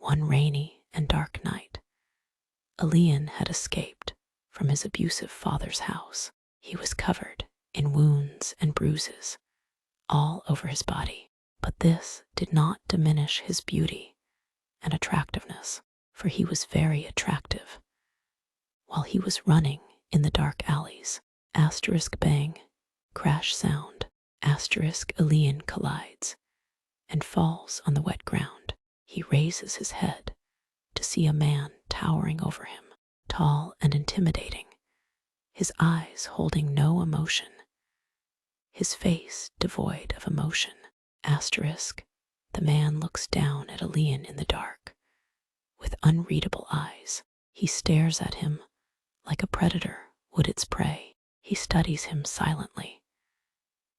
One rainy and dark night, Elian had escaped from his abusive father's house. He was covered in wounds and bruises all over his body, but this did not diminish his beauty and attractiveness, for he was very attractive. While he was running in the dark alleys, asterisk bang, crash sound, asterisk Elian collides and falls on the wet ground. He raises his head to see a man towering over him, tall and intimidating, his eyes holding no emotion, his face devoid of emotion. Asterisk, the man looks down at Elian in the dark. With unreadable eyes, he stares at him like a predator would its prey. He studies him silently,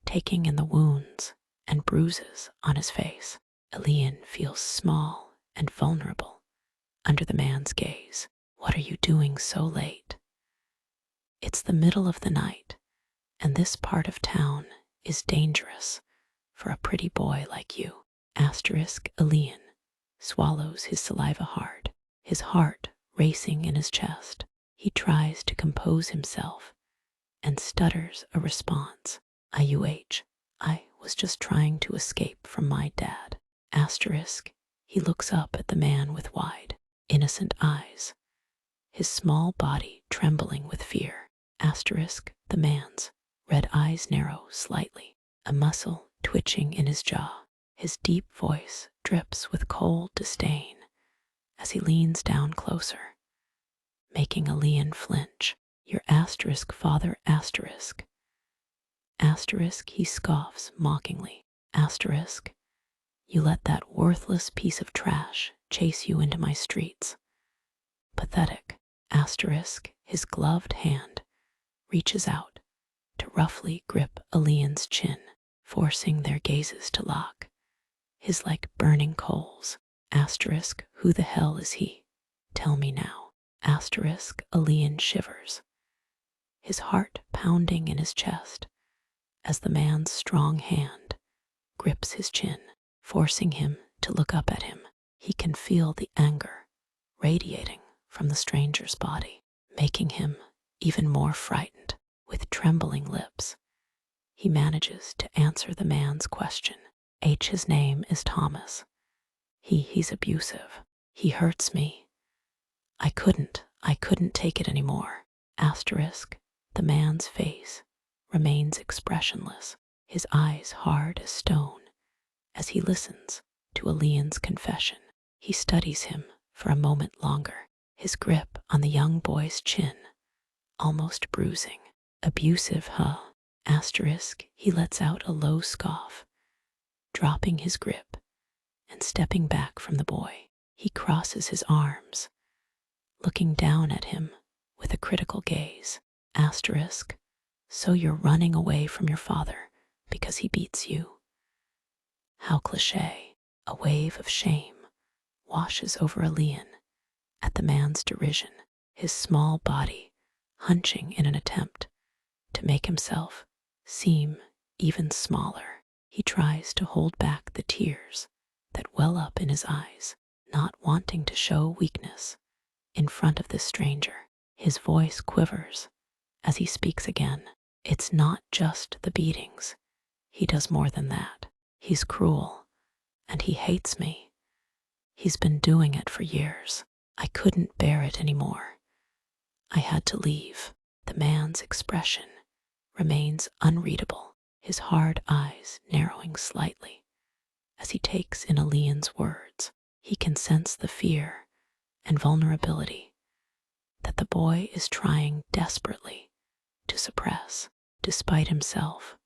taking in the wounds and bruises on his face. Elian feels small and vulnerable under the man's gaze. What are you doing so late? It's the middle of the night, and this part of town is dangerous for a pretty boy like you. Asterisk Elian swallows his saliva hard, his heart racing in his chest. He tries to compose himself and stutters a response. I was just trying to escape from my dad. Asterisk, he looks up at the man with wide, innocent eyes, his small body trembling with fear. Asterisk, the man's red eyes narrow slightly, a muscle twitching in his jaw. His deep voice drips with cold disdain as he leans down closer, making Elian flinch. Your asterisk father asterisk. Asterisk, he scoffs mockingly. Asterisk, you let that worthless piece of trash chase you into my streets. Pathetic. Asterisk, his gloved hand reaches out to roughly grip Elian's chin, forcing their gazes to lock. His like burning coals. Asterisk, who the hell is he? Tell me now. Asterisk, Elian shivers, his heart pounding in his chest as the man's strong hand grips his chin, forcing him to look up at him. He can feel the anger radiating from the stranger's body, making him even more frightened. With trembling lips, he manages to answer the man's question. His name is Thomas. He's abusive. He hurts me. I couldn't take it anymore. Asterisk, the man's face remains expressionless, his eyes hard as stone as he listens to Elian's confession. He studies him for a moment longer, his grip on the young boy's chin almost bruising. Abusive, huh? Asterisk, he lets out a low scoff, dropping his grip and stepping back from the boy. He crosses his arms, looking down at him with a critical gaze. Asterisk, so you're running away from your father because he beats you. How cliché. A wave of shame washes over Elian at the man's derision, his small body hunching in an attempt to make himself seem even smaller. He tries to hold back the tears that well up in his eyes, not wanting to show weakness in front of this stranger. His voice quivers as he speaks again. It's not just the beatings. He does more than that. He's cruel, and he hates me. He's been doing it for years. I couldn't bear it anymore. I had to leave. The man's expression remains unreadable, his hard eyes narrowing slightly as he takes in Elian's words. He can sense the fear and vulnerability that the boy is trying desperately to suppress. Despite himself,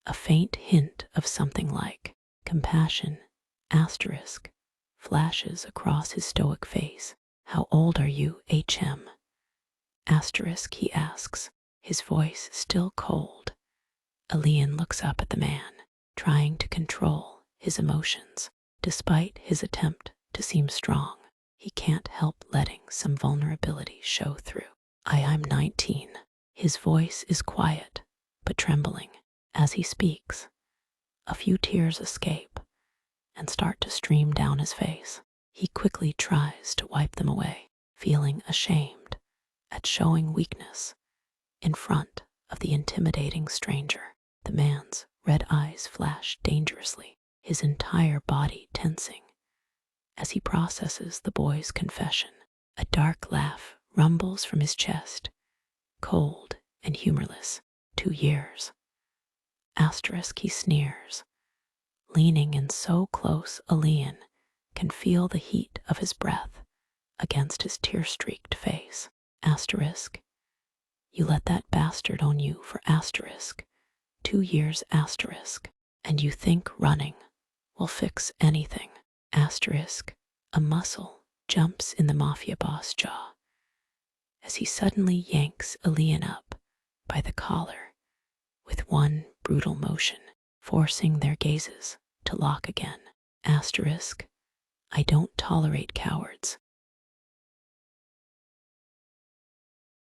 a faint hint of something like compassion, asterisk, flashes across his stoic face. How old are you, HM? Asterisk, he asks, his voice still cold. Elian looks up at the man, trying to control his emotions. Despite his attempt to seem strong, he can't help letting some vulnerability show through. I'm 19. His voice is quiet, but trembling. As he speaks, a few tears escape and start to stream down his face. He quickly tries to wipe them away, feeling ashamed at showing weakness in front of the intimidating stranger. The man's red eyes flash dangerously, his entire body tensing as he processes the boy's confession. A dark laugh rumbles from his chest, cold and humorless. 2 years. Asterisk, he sneers, leaning in so close Elian can feel the heat of his breath against his tear-streaked face. Asterisk, you let that bastard own you for asterisk 2 years asterisk, and you think running will fix anything. Asterisk, a muscle jumps in the mafia boss jaw as he suddenly yanks Elian up by the collar with one brutal motion, forcing their gazes to lock again. Asterisk, I don't tolerate cowards.